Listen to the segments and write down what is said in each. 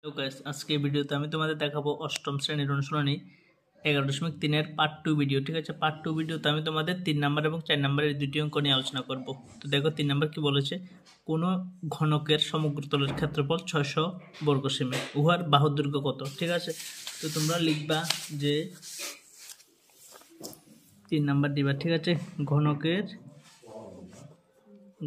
তো গাইস আজকে এই ভিডিওতে আমি তোমাদের দেখাবো অষ্টম শ্রেণীর অনুশীলনী 11.3 পার্ট 2 ভিডিও। ঠিক আছে, পার্ট 2 ভিডিওতে আমি তোমাদের 3 নাম্বার এবং 4 নাম্বারের দুটি অঙ্ক নিয়ে আলোচনা করব। তো দেখো 3 নাম্বার কি বলেছে, কোনো ঘনকের সমগ্র তলের ক্ষেত্রফল 600 বর্গ সেমি, উহার বাহুর দৈর্ঘ্য কত। ঠিক আছে, তো তোমরা লিখবা যে 3 নাম্বার দিবা। ঠিক আছে,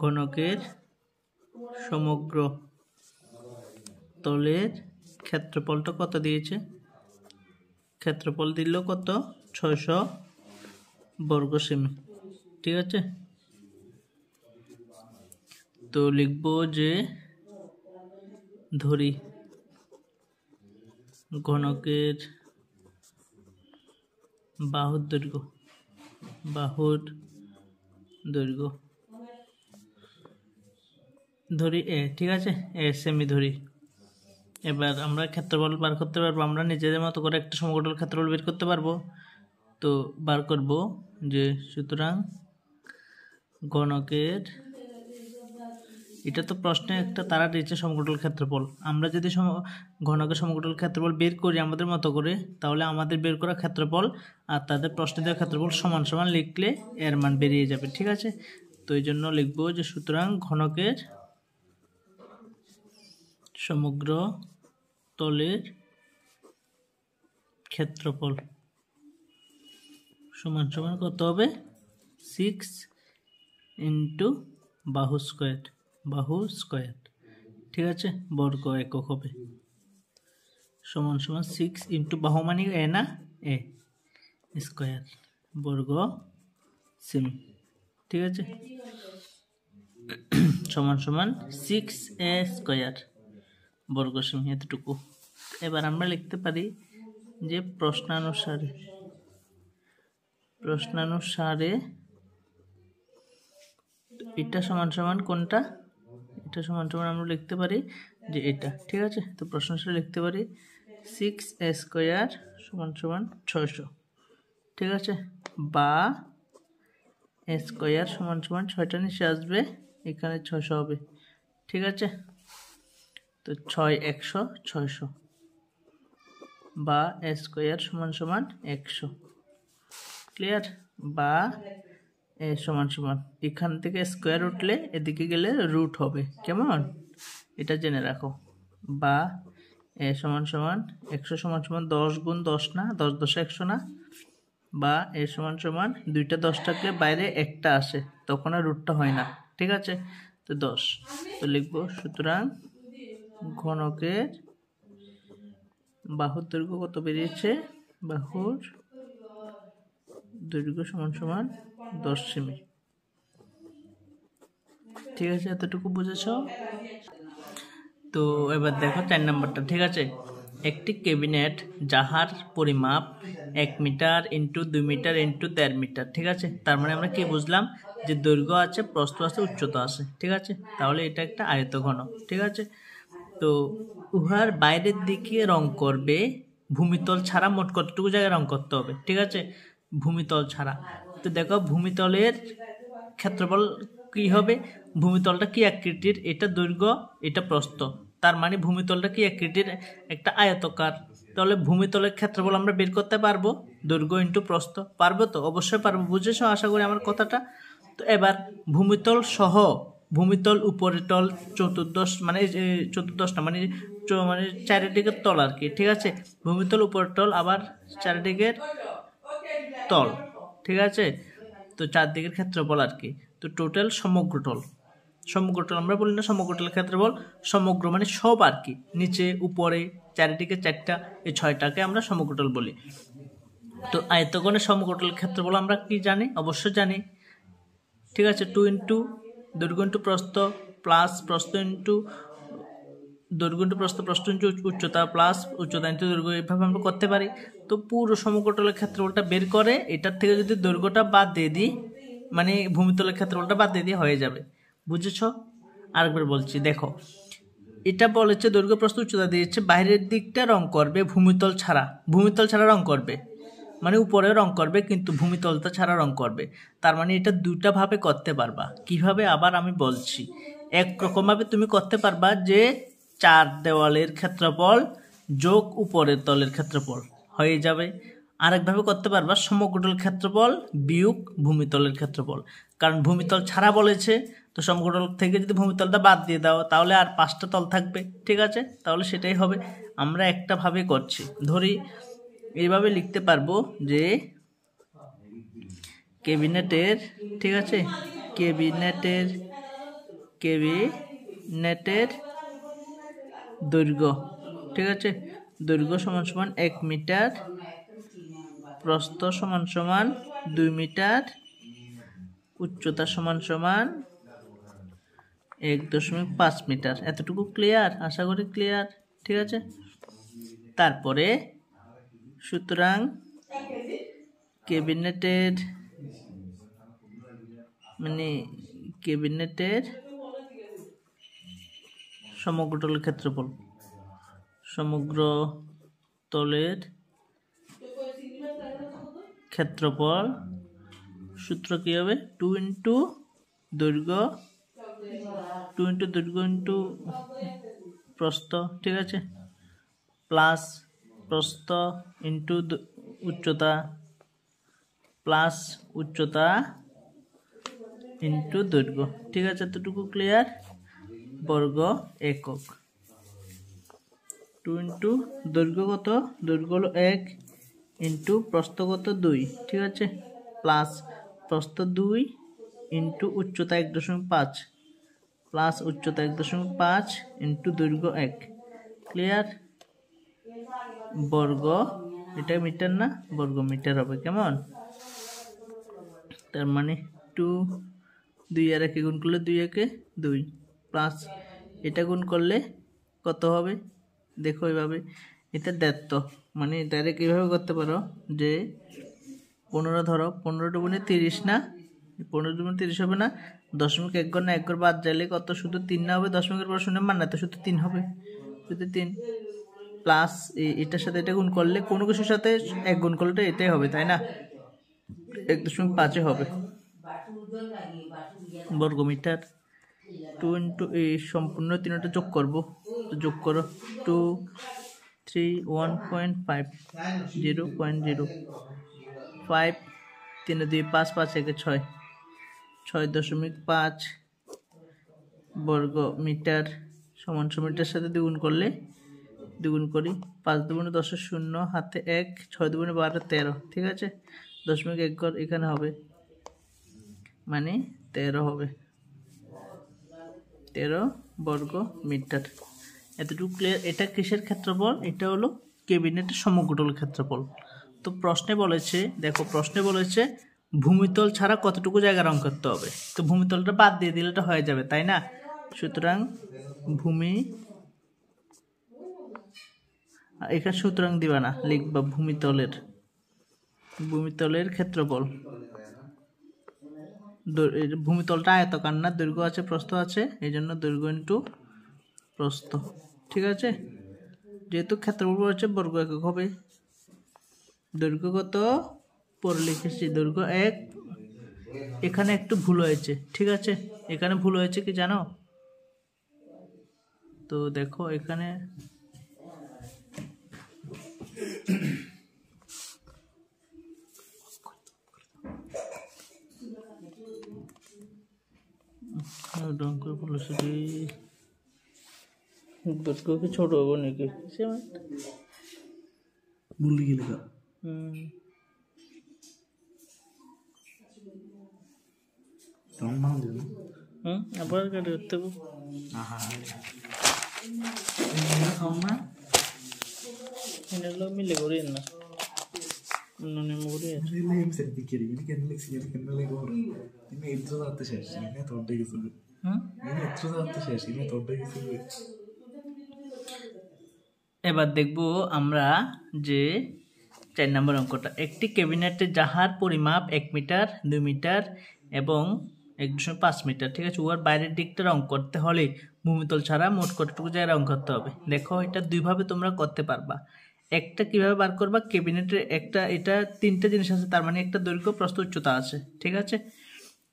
ঘনকের সমগ্র তলের ক্ষেত্রফলটা কত দিয়েছে, ক্ষেত্রফল দিল কত 600 বর্গ সেমি। ঠিক আছে, তো লিখবো যে ধরি ঘনকের বাহুর দৈর্ঘ্য ধরি এ। ঠিক আছে, এ সেমি ধরি। এবার আমরা ক্ষেত্রফল বার করতে পারবো, আমরা নিজেদের মতো করে একটা সমগ্র ক্ষেত্রফল বের করতে পারবো। তো বার করব যে সুতরাং ঘনকের, এটা তো প্রশ্নে একটা তারা দিয়েছে সমগ্র ক্ষেত্রফল, আমরা যদি ঘনকের সমগ্র ক্ষেত্রফল বের করি আমাদের মতো করে, তাহলে আমাদের বের করা ক্ষেত্রফল আর তাদের প্রশ্নে দেওয়া ক্ষেত্রফল সমান সমান লিখলে এর মান বেরিয়ে যাবে। ঠিক আছে, তো এই জন্য লিখবো যে সুতরাং ঘনকের সমগ্র তলের ক্ষেত্রফল সমান সমান কত হবে, 6 ইন্টু বাহু স্কোয়ার। ঠিক আছে, বর্গ একক হবে, সমান সমান 6 ইন্টু বাহু মানে এ না, এ স্কোয়ার বর্গ সেমি। ঠিক আছে, সমান সমান 6a স্কোয়ার বর্গ সেমি, এতটুকু। এবার আমরা লিখতে পারি যে প্রশ্নানুসারে এটা সমান সমান কোনটা, এটা সমান সমান আমরা লিখতে পারি যে এটা। ঠিক আছে, তো প্রশ্নানুসারে লিখতে পারি 6a স্কোয়ার সমান সমান 600। ঠিক আছে, বা a স্কোয়ার সমান সমান 6টা নিচে আসবে, এখানে 600 হবে। ঠিক আছে, তো 6 100 600, বা a স্কোয়ার সমান সমান 100। ক্লিয়ার, বা এ সমান সমান এখান থেকে স্কোয়ার উঠলে এদিকে গেলে রুট হবে, কেমন, এটা জেনে রাখো। বা এ সমান সমান 100 সমান সমান 10 গুণ 10 না, 10 10 100 না, বা এ সমান সমান দুইটা 10 থাকলে বাইরে একটা আসে, তখন আর রুটটা হয় না। ঠিক আছে, তো 10, তো লিখবো সুতরাং ঘনকের বাহুর দৈর্ঘ্য কত বেরিয়েছে, বাহুর দৈর্ঘ্য সমান সমান 10 সেমি। ঠিক আছে, এতটুকু বুঝেছ। তো এবার দেখো 4 নাম্বারটা। ঠিক আছে, একটি ক্যাবিনেট যাহার পরিমাপ 1 meter into 2 meter into 1.5 meter. ঠিক আছে, তার মানে আমরা কি বুঝলাম যে দৈর্ঘ্য আছে, প্রস্থ আছে, উচ্চতা আছে। ঠিক আছে, তাহলে এটা একটা আয়তঘন। ঠিক আছে, তো উহার বাইরের দিকে রং করবে ভূমিতল ছাড়া মোট কতটুকু জায়গায় রং করতে হবে। ঠিক আছে, ভূমিতল ছাড়া। তো দেখো ভূমিতলের ক্ষেত্রফল কি হবে, ভূমিতলটা কি আকৃতির, এটা দৈর্ঘ্য এটা প্রস্থ, তার মানে ভূমিতলটা কি আকৃতির, একটা আয়তকার। তাহলে ভূমিতলের ক্ষেত্রফল আমরা বের করতে পারবো, দৈর্ঘ্য ইন্টু প্রস্থ। পারবো তো, অবশ্যই পারবো, বুঝেছো আশা করি আমার কথাটা। তো এবার ভূমিতল সহ, ভূমিতল উপরের তল চতুর্দশ মানে চতুর্দশ না মানে চারিদিকের তল আর কি। ঠিক আছে, ভূমিতল উপরের তল আবার চারিদিকের তল। ঠিক আছে, তো চারদিকের ক্ষেত্রফল আর কি। তো টোটাল সমগ্র তল আমরা বলি না সমগ্র তলের ক্ষেত্রফল, সমগ্র মানে সব আর কি, নিচে উপরে চারিদিকে 4টা, এই 6টাকে আমরা সমগ্র তল বলি। তো আয়তঘনের সমগ্র তলের ক্ষেত্রফল আমরা কি জানি, অবশ্যই জানি। ঠিক আছে, 2 ইন্টু দৈর্ঘ্য ইন্টু প্রস্থ প্লাস প্রস্থ ইন্টু দৈর্ঘ্য ইন্টু প্রস্থ ইন্টু উচ্চতা প্লাস উচ্চতা ইন্টু দৈর্ঘ্য, এইভাবে আমরা করতে পারি। তো পুরো সমগ্র তলের ক্ষেত্রফলটা বের করে এটার থেকে যদি দৈর্ঘ্যটা বাদ দিয়ে দিই, মানে ভূমিতলের ক্ষেত্রফলটা বাদ দিয়ে দিয়ে হয়ে যাবে। বুঝেছ? আরেকবার বলছি, দেখো এটা বলেছে দৈর্ঘ্য প্রস্থ উচ্চতা দিয়েছে, বাইরের দিকটা রং করবে ভূমিতল ছাড়া রং করবে, মানে উপরে রং করবে কিন্তু ভূমিতলটা ছাড়া রং করবে। তার মানে এটা দুইটা ভাবে করতে পারবা। কিভাবে আবার আমি বলছি, একরকম ভাবে তুমি করতে পারবা যে 4 দেওয়ালের ক্ষেত্রফল যোগ উপরের তলের ক্ষেত্রফল হয়ে যাবে। আরেকভাবে করতে পারবা সমগ্রতল ক্ষেত্রফল বিয়োগ ভূমিতলের ক্ষেত্রফল, কারণ ভূমিতল ছাড়া বলেছে, তো সমগ্রতল থেকে যদি ভূমিতলটা বাদ দিয়ে দাও তাহলে আর 5টা তল থাকবে, ঠিক আছে? তাহলে সেটাই হবে। আমরা একটা ভাবে করছি, ধরি এইভাবে লিখতে পারবো যে কেবিনেটের, ঠিক আছে, কেবিনেটের দৈর্ঘ্য, ঠিক আছে, দৈর্ঘ্য সমান সমান 1 মিটার, প্রস্থ সমান সমান 2 মিটার, উচ্চতা সমান সমান 1.5 মিটার। এতটুকু ক্লিয়ার? আশা করি ক্লিয়ার, ঠিক আছে। তারপরে সুতরাং কেবিনেটের সমগ্রতলের ক্ষেত্রফল সূত্র কি হবে? 2 ইন্টু দৈর্ঘ্য ইন্টু প্রস্থ, ঠিক আছে, প্লাস প্রস্থ ইন্টু উচ্চতা প্লাস উচ্চতা ইন্টু দৈর্ঘ্য, ঠিক আছে। এতটুকু ক্লিয়ার? বর্গ একক। 2 ইন্টু দৈর্ঘ্য কত? দৈর্ঘ্য হলো 1 ইন্টু প্রস্থ কত? 2, ঠিক আছে, প্লাস প্রস্থ 2 ইন্টু উচ্চতা 1.5 প্লাস উচ্চতা 1.5 ইন্টু দৈর্ঘ্য 1। ক্লিয়ার? বর্গ, এটা মিটার না, বর্গ মিটার হবে, কেমন? তার মানে 2 আর 1 গুণ করলে 2 একে 2 প্লাস এটা গুণ করলে কত হবে? দেখো এইভাবে, এটা দেখত মানে ডাইরেক্ট এইভাবে করতে পারো যে 15 ধরো, 15 দুগুণে 30 না, 15 দুগুণে 30 হবে না, 0.1 ঘর না 1 ঘর বাদ যাইলে কত? শুধু 3 না হবে, 0.1 পর শূন্য মান না, তো শুধু 3 হবে, শুধু 3 প্লাস এটার সাথে এটা গুণ করলে কোনো কিছুর সাথে 1 গুণ করলে এটাই হবে, তাই না? 1.5 হবে বর্গমিটার। 2 ইন্টু এই সম্পূর্ণ তিনটা যোগ করবো, যোগ করো 2 3 1.5 0.05 3 2 5 5 1 6 6.5 বর্গ মিটার সমান মিটার সাথে দ্বিগুণ করলে, দ্বিগুণ করি, 5 দুগুণে 10 শূন্য, হাতে 1, 6 দুগুণে 12 13, ঠিক আছে, 0.1 ঘর এখানে হবে, মানে 13 হবে, 13 বর্গ মিটার। এতটুকু ক্লিয়ার? এটা কিসের ক্ষেত্রফল? এটা হলো কেবিনেটের সমগ্রতল ক্ষেত্রফল। তো প্রশ্নে বলেছে, দেখো প্রশ্নে বলেছে ভূমিতল ছাড়া কতটুকু জায়গা রং করতে হবে, তো ভূমিতলটা বাদ দিয়ে দিলে এটা হয়ে যাবে, তাই না? সুতরাং এখানে সুতরাং দিবা না, লিখবা ভূমিতলের ক্ষেত্রফল। ভূমিতলটা আয়তাকার না, দৈর্ঘ্য আছে প্রস্থ আছে, এই জন্য দৈর্ঘ্য ইন্টু প্রস্থ, ঠিক আছে। যেহেতু ক্ষেত্রফল হচ্ছে বর্গ একক হবে। দৈর্ঘ্য কত পরে লিখেছি, দৈর্ঘ্য 1। এখানে একটু ভুল হয়েছে, ঠিক আছে, এখানে ভুল হয়েছে কি জানো? তো দেখো এখানে দৈর্ঘ্য কি ছোট হবো নাকি? ভুল গেলে আবার গাড়ি করতে মিলে করি না, এবার দেখব আমরা যে 4 নম্বর অঙ্কটা। একটি ক্যাবিনেটে যাহার পরিমাপ 1 মিটার 2 মিটার এবং 1.5 মিটার, ঠিক আছে, উহার বাইরের দিকটা রং করতে হলে ভূমিতল ছাড়া মোট কতটুকু জায়গা রং করতে হবে। দেখো এটা দুইভাবে তোমরা করতে পারবা। একটা কিভাবে বার করবা, ক্যাবিনেটের একটা, এটা 3টা জিনিস আছে, তার মানে একটা দৈর্ঘ্য প্রস্থ উচ্চতা আছে, ঠিক আছে।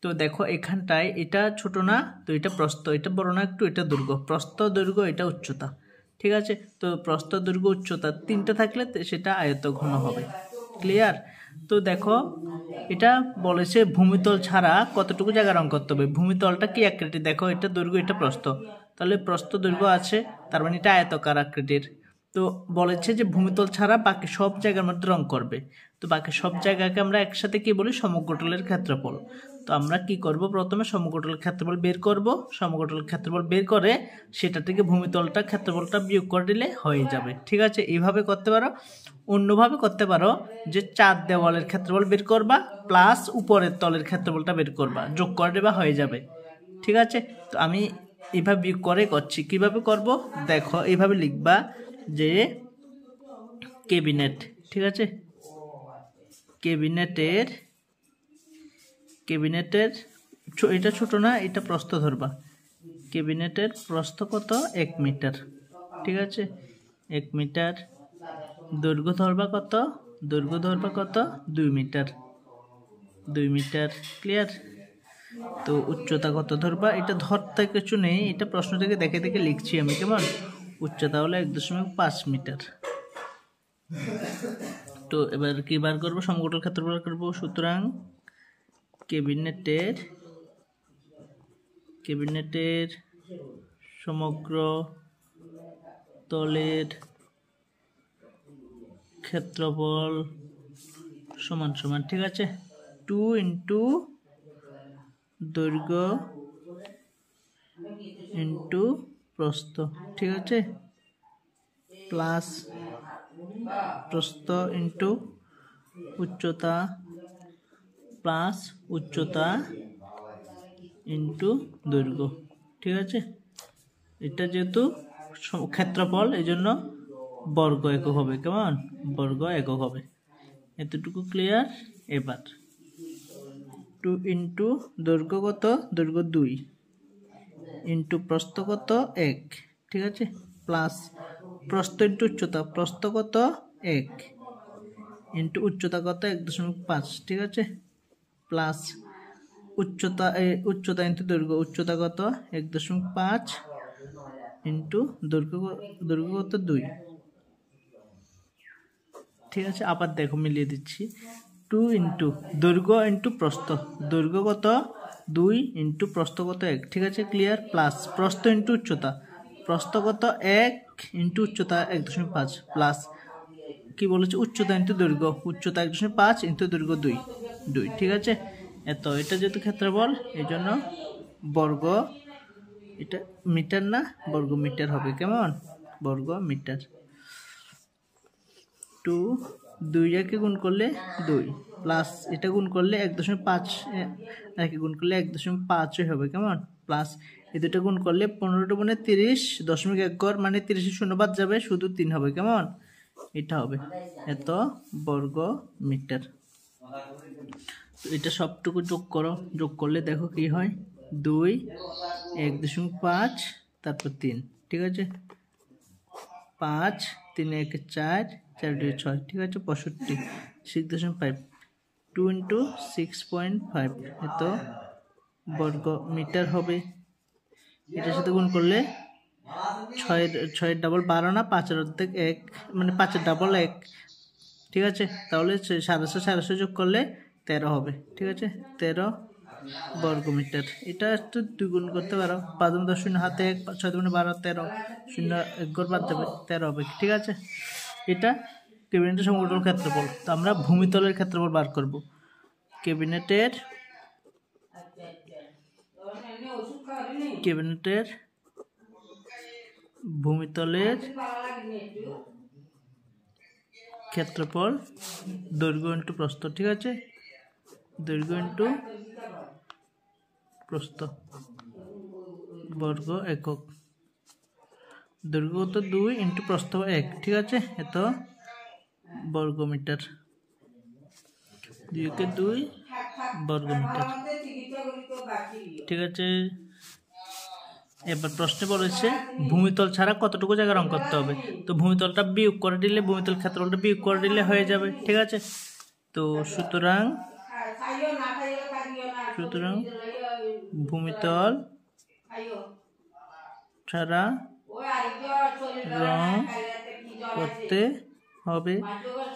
তো দেখো এখানটায় এটা ছোট না, তো এটা প্রস্থ, এটা বড় না একটু, এটা দৈর্ঘ্য, প্রস্থ দৈর্ঘ্য, এটা উচ্চতা। ঠিক আছে, তো প্রস্থ দৈর্ঘ্য উচ্চতা তিনটা থাকলে সেটা আয়তঘন হবে। ক্লিয়ার? তো দেখো এটা বলেছে ভূমিতল ছাড়া কতটুকু জায়গা রং করতে হবে। ভূমিতলটা কি আকৃতির, দেখো এটা দৈর্ঘ্য, এটা প্রস্থ, তাহলে প্রস্থ দৈর্ঘ্য আছে, তার মানে এটা আয়তাকার আকৃতির। তো বলেছে যে ভূমিতল ছাড়া বাকি সব জায়গার মধ্যে রং করবে। তো বাকি সব জায়গাকে আমরা একসাথে কি বলি, সমগ্রতলের ক্ষেত্রফল। তো আমরা কি করব, প্রথমে সমগ্রতলের ক্ষেত্রফল বের করব। সমগ্রতলের ক্ষেত্রফল বের করে সেটা থেকে ভূমিতলটা ক্ষেত্রফলটা বিয়োগ করে দিলে হয়ে যাবে। ঠিক আছে, এইভাবে করতে পারো। অন্যভাবে করতে পারো যে চার দেওয়ালের ক্ষেত্রফল বের করবা প্লাস উপরের তলের ক্ষেত্রফলটা বের করবা, যোগ করে দেবা, হয়ে যাবে। ঠিক আছে, তো আমি এইভাবে বিয়োগ করে করছি। কিভাবে করব দেখো, এইভাবে লিখবা যে ক্যাবিনেট। ঠিক আছে, ক্যাবিনেটের এটা ছোট না, এটা প্রস্থ ধরবা। ক্যাবিনেটের প্রস্থ কত, 1 মিটার। ঠিক আছে, 1 মিটার। দৈর্ঘ্য ধরবা কত, 2 মিটার। 2 মিটার। ক্লিয়ার? তো উচ্চতা কত ধরবা, এটা ধরতে কিছু নেই, এটা প্রশ্ন থেকে দেখে দেখে লিখছি আমি। কেমন? উচ্চতা হলো 1.5 মিটার। তো এবার কি বার করবো, সমগ্রতল ক্ষেত্রফল বার করবো। সুতরাং ক্যাবিনেটের সমগ্র তলের ক্ষেত্রফল সমান সমান, ঠিক আছে, 2 ইন্টু দৈর্ঘ্য ইন্টু প্রস্থ। ঠিক আছে, প্লাস প্রস্থ ইন্টু উচ্চতা প্লাস উচ্চতা ইন্টু দৈর্ঘ্য। ঠিক আছে, এটা যেহেতু ক্ষেত্রফল এই জন্য বর্গ একক হবে। কেমন? বর্গ একক হবে। এতটুকু ক্লিয়ার? এবার 2 ইন্টু দৈর্ঘ্য কত, দৈর্ঘ্য 2 ইন্টু প্রস্থ কত, 1। ঠিক আছে, প্লাস প্রস্থ ইন্টু উচ্চতা, প্রস্থ কত, 1 ইন্টু উচ্চতা কত, 1.5। ঠিক আছে, প্লাস উচ্চতা ইন্টু দৈর্ঘ্য, উচ্চতা কত, 1.5 ইন্টু দৈর্ঘ্য কত, 2। ঠিক আছে, আবার দেখো মিলিয়ে দিচ্ছি। 2 ইন্টু দৈর্ঘ্য ইন্টু প্রস্থ, দৈর্ঘ্য কত, 2 ইন্টু প্রস্থ কত, 1। ঠিক আছে, ক্লিয়ার? প্লাস প্রস্থ ইন্টু উচ্চতা, প্রস্থ কত, 1 ইন্টু উচ্চতা 1.5 প্লাস কি বলেছে, উচ্চতা ইন্টু দৈর্ঘ্য, উচ্চতা 1.5 ইন্টু দৈর্ঘ্য 2। ঠিক আছে, এটা যেহেতু ক্ষেত্রফল এই জন্য বর্গ, এটা মিটার না বর্গ মিটার হবে। কেমন? বর্গ মিটার। 2 একে গুণ করলে 2 প্লাস এটা গুণ করলে 1.5, একে গুণ করলে 1.5 হবে। কেমন? প্লাস এই দুটো গুণ করলে 15 × 30 .1 ঘর, মানে 30 শূন্য বাদ যাবে, শুধু 3 হবে। কেমন? এটা হবে এত বর্গ মিটার। তো এটা সবটুকু যোগ করো, যোগ করলে দেখো কি হয়, 2 1.5 তারপর 3। ঠিক আছে, 5 3 1 4 4 2 6। ঠিক আছে, 65 6.5 2 ইন্টু 6.5 এত বর্গ মিটার হবে। এটার সাথে গুণ করলে 6 ডাবল 12 না, 5 অর্ধেক 1, মানে 5 ডাবল 1। ঠিক আছে, তাহলে 750 যোগ করলে 13 হবে। ঠিক আছে, 13 বর্গ মিটার। এটা একটু 2 গুণ করতে পারো, 5 10 শূন্য হাতে 1, 6 × 12 13, শূন্য 1 ঘর বাদ যাবে, 13 হবে। ঠিক আছে, এটা ক্যাবিনেটের সমগ্রতল ক্ষেত্রফল। তো আমরা ভূমিতলের ক্ষেত্রফল বার করব। ক্যাবিনেটের ভূমিতলের ক্ষেত্রফল দৈর্ঘ্য ইন্টু প্রস্থ। ঠিক আছে, দৈর্ঘ্য ইন্টু প্রস্থ বর্গ একক। দৈর্ঘ্য তো 2 ইন্টু প্রস্থ 1। ঠিক আছে, এত বর্গ মিটার। 2 কে 2 বর্গ মিটার। ঠিক আছে, এবার প্রশ্নে বলেছে ভূমিতল ছাড়া কতটুকু জায়গা রং করতে হবে। তো ভূমিতলটা বিয়োগ করে দিলে, ভূমিতল ক্ষেত্রফলটা বিয়োগ করে দিলে হয়ে যাবে। ঠিক আছে, তো সুতরাং সুতরাং ভূমিতল ছাড়া রং করতে হবে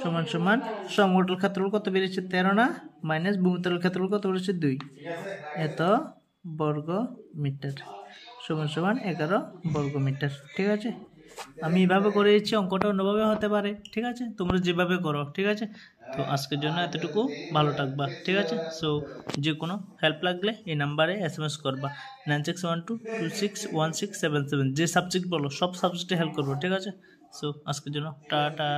সমান সমান সমতল ক্ষেত্রফল কত বেড়েছে 13 না মাইনাস ভূমিতল ক্ষেত্রফল কত বেড়েছে 2 এত বর্গ মিটার সমান সমান 11 বর্গ মিটার। ঠিক আছে, আমি এইভাবে করেছি, অঙ্কটা অন্যভাবে হতে পারে। ঠিক আছে, তোমরা যেভাবে করো। ঠিক আছে, তো আজকের জন্য এতটুকু, ভালো থাকবা। ঠিক আছে, সো যে কোনো হেল্প লাগলে এই নাম্বারে SMS করবা 9612261677। যে সাবজেক্ট বলো সব সাবজেক্টে হেল্প করবো। ঠিক আছে, সো আজকের জন্য টাটা।